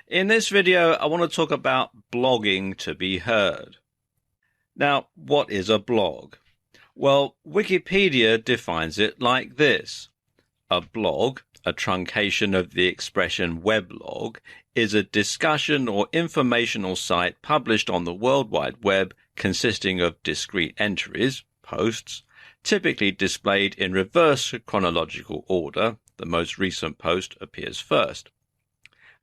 In this video, I want to talk about blogging to be heard. Now, what is a blog? Well, Wikipedia defines it like this. A blog, a truncation of the expression weblog, is a discussion or informational site published on the World Wide Web consisting of discrete entries, posts, typically displayed in reverse chronological order. The most recent post appears first.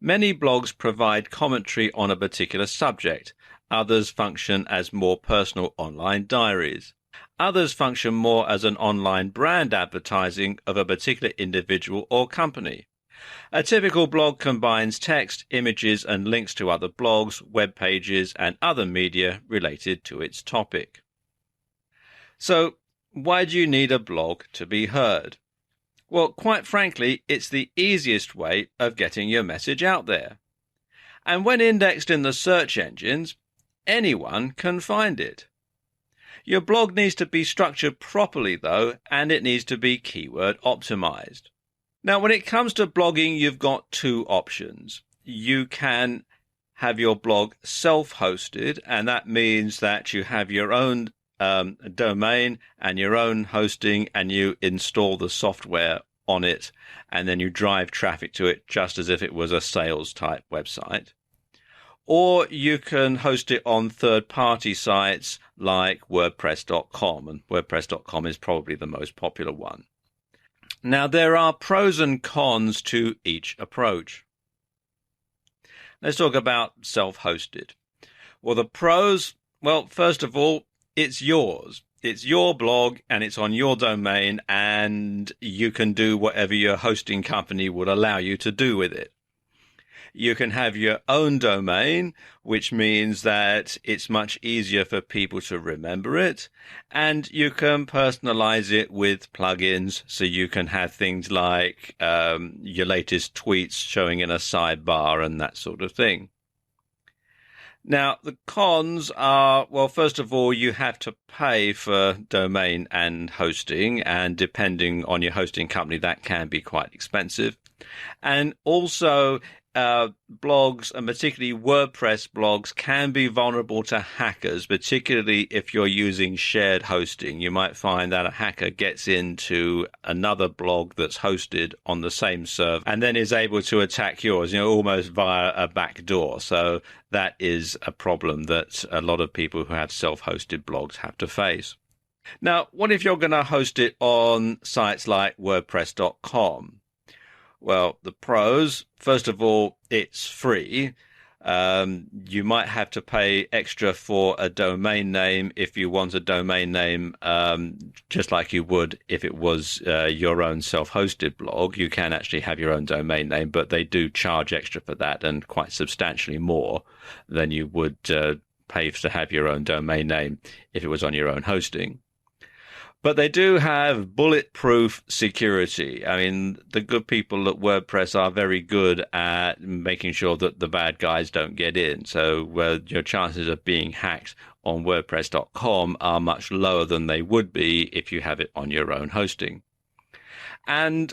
Many blogs provide commentary on a particular subject. Others function as more personal online diaries. Others function more as an online brand advertising of a particular individual or company. A typical blog combines text, images, and links to other blogs, web pages, and other media related to its topic. So, why do you need a blog to be heard? Well, quite frankly, it's the easiest way of getting your message out there. And when indexed in the search engines, anyone can find it. Your blog needs to be structured properly, though, and it needs to be keyword optimized. Now, when it comes to blogging, you've got two options. You can have your blog self-hosted, and that means that you have your own domain and your own hosting, and you install the software on it, and then you drive traffic to it just as if it was a sales type website. Or you can host it on third-party sites like Wordpress.com, and Wordpress.com is probably the most popular one. Now, there are pros and cons to each approach. Let's talk about self-hosted. Well, the pros, well, first of all, it's yours. It's your blog and it's on your domain, and you can do whatever your hosting company would allow you to do with it. You can have your own domain, which means that it's much easier for people to remember it, and you can personalize it with plugins, so you can have things like your latest tweets showing in a sidebar and that sort of thing. Now, the cons are, well, first of all, you have to pay for domain and hosting, and depending on your hosting company, that can be quite expensive. And also, blogs, and particularly WordPress blogs, can be vulnerable to hackers, particularly if you're using shared hosting. You might find that a hacker gets into another blog that's hosted on the same server and then is able to attack yours, almost via a back door. So that is a problem that a lot of people who have self-hosted blogs have to face. Now, what if you're going to host it on sites like WordPress.com? Well, the pros, first of all, it's free. You might have to pay extra for a domain name if you want a domain name, just like you would if it was your own self-hosted blog. You can actually have your own domain name, but they do charge extra for that, and quite substantially more than you would pay to have your own domain name if it was on your own hosting. But they do have bulletproof security. I mean, the good people at WordPress are very good at making sure that the bad guys don't get in. So your chances of being hacked on WordPress.com are much lower than they would be if you have it on your own hosting. And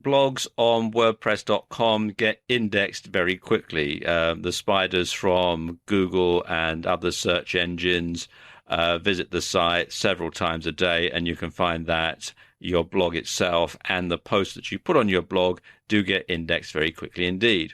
blogs on WordPress.com get indexed very quickly. The spiders from Google and other search engines visit the site several times a day, and you can find that your blog itself and the posts that you put on your blog do get indexed very quickly indeed.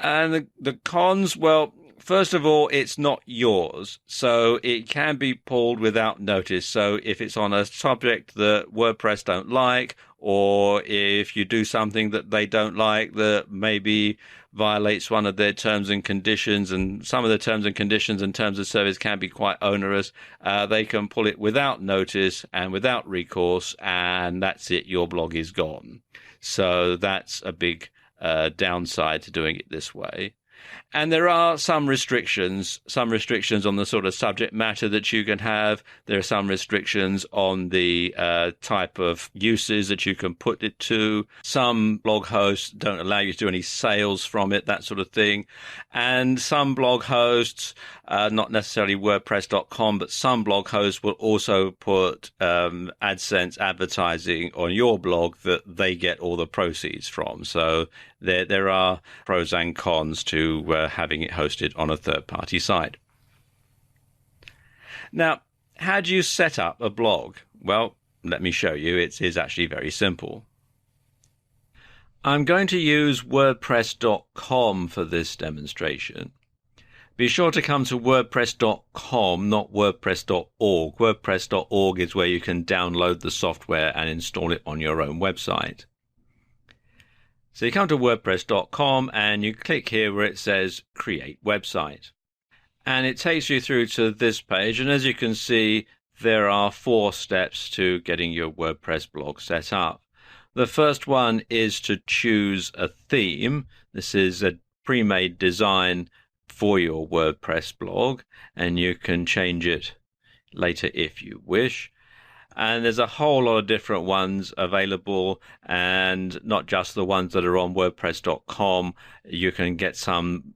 And the cons, well, first of all, it's not yours, so it can be pulled without notice. So if it's on a subject that WordPress don't like, or if you do something that they don't like that maybe violates one of their terms and conditions, and some of the terms and conditions and terms of service can be quite onerous, they can pull it without notice and without recourse, and that's it, your blog is gone. So that's a big downside to doing it this way. And there are some restrictions on the sort of subject matter that you can have. There are some restrictions on the type of uses that you can put it to. Some blog hosts don't allow you to do any sales from it, that sort of thing. And some blog hosts, not necessarily WordPress.com, but some blog hosts will also put AdSense advertising on your blog that they get all the proceeds from. So There are pros and cons to having it hosted on a third-party site. Now, how do you set up a blog? Well, let me show you. It is actually very simple. I'm going to use WordPress.com for this demonstration. Be sure to come to WordPress.com, not WordPress.org. WordPress.org is where you can download the software and install it on your own website. So you come to WordPress.com and you click here where it says Create Website. And it takes you through to this page. And as you can see, there are 4 steps to getting your WordPress blog set up. The first one is to choose a theme. This is a pre-made design for your WordPress blog, and you can change it later if you wish. And there's a whole lot of different ones available, and not just the ones that are on WordPress.com. You can get some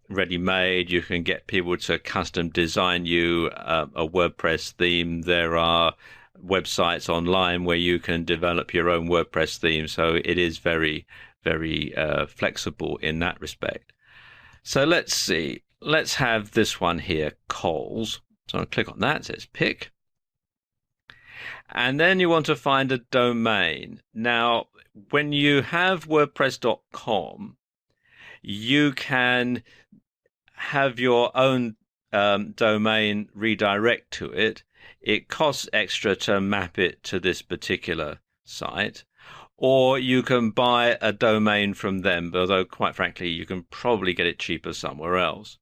ready-made. You can get people to custom design you a WordPress theme. There are websites online where you can develop your own WordPress theme. So it is very, very flexible in that respect. So let's see. Let's have this one here, Coles. So I'll click on that. It says pick. And then you want to find a domain. Now, when you have WordPress.com, you can have your own domain redirect to it. It costs extra to map it to this particular site. Or you can buy a domain from them, although quite frankly, you can probably get it cheaper somewhere else.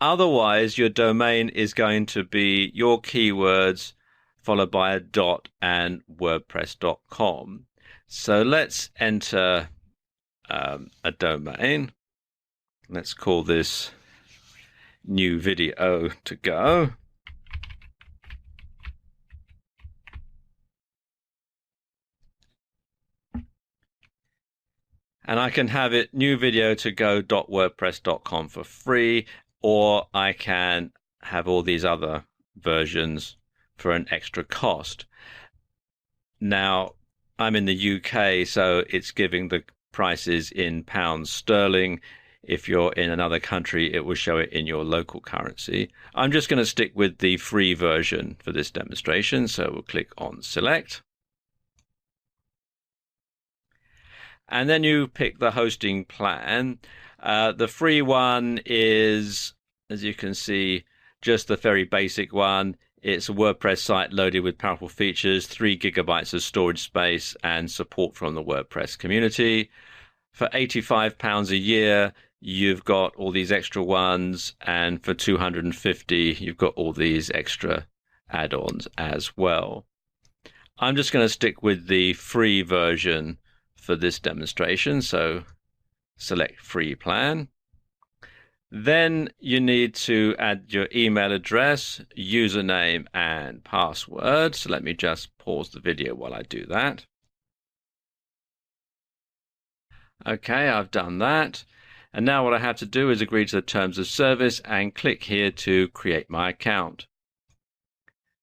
Otherwise, your domain is going to be your keywords followed by a dot and WordPress.com. So let's enter a domain. Let's call this new video to go. And I can have it new video to go.wordpress.com for free, or I can have all these other versions for an extra cost. Now, I'm in the UK, so it's giving the prices in pounds sterling. If you're in another country, it will show it in your local currency. I'm just going to stick with the free version for this demonstration, so we'll click on Select. And then you pick the hosting plan. The free one is, as you can see, just the very basic one. It's a WordPress site loaded with powerful features, 3 gigabytes of storage space, and support from the WordPress community. For £85 a year, you've got all these extra ones, and for $250, you've got all these extra add-ons as well. I'm just going to stick with the free version for this demonstration, so select free plan. Then you need to add your email address, username, and password. So let me just pause the video while I do that. Okay, I've done that. And now what I have to do is agree to the terms of service and click here to create my account.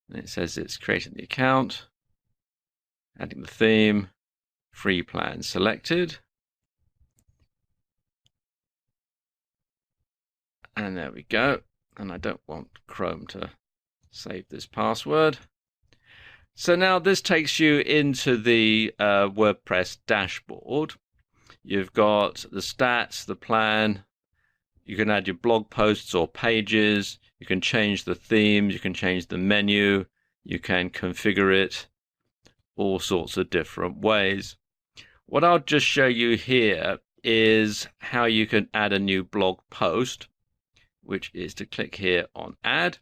And it says it's creating the account, adding the theme, free plan selected. And there we go. And I don't want Chrome to save this password. So now this takes you into the WordPress dashboard. You've got the stats, the plan. You can add your blog posts or pages. You can change the themes. You can change the menu. You can configure it all sorts of different ways. What I'll just show you here is how you can add a new blog post, which is to click here on Add.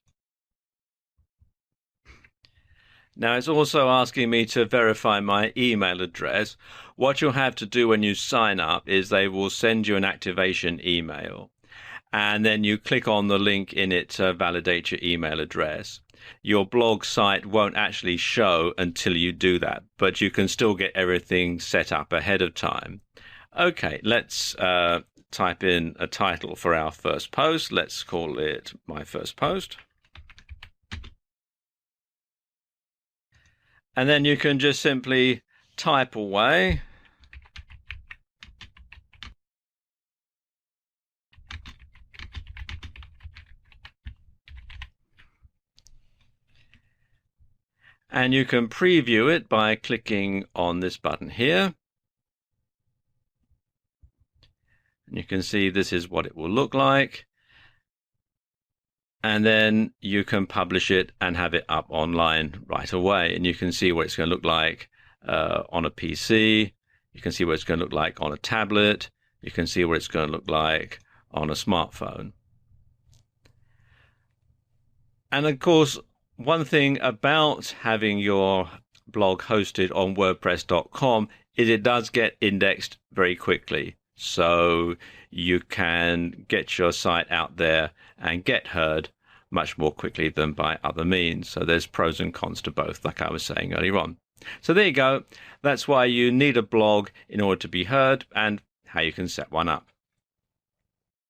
Now it's also asking me to verify my email address. What you'll have to do when you sign up is they will send you an activation email, and then you click on the link in it to validate your email address. Your blog site won't actually show until you do that, but you can still get everything set up ahead of time. Okay, let's type in a title for our first post. Let's call it My First Post. And then you can just simply type away. And you can preview it by clicking on this button here. And you can see this is what it will look like. And then you can publish it and have it up online right away. And you can see what it's going to look like on a PC. You can see what it's going to look like on a tablet. You can see what it's going to look like on a smartphone. And of course, one thing about having your blog hosted on WordPress.com is it does get indexed very quickly. So you can get your site out there and get heard much more quickly than by other means. So there's pros and cons to both, like I was saying earlier on. So there you go. That's why you need a blog in order to be heard and how you can set one up.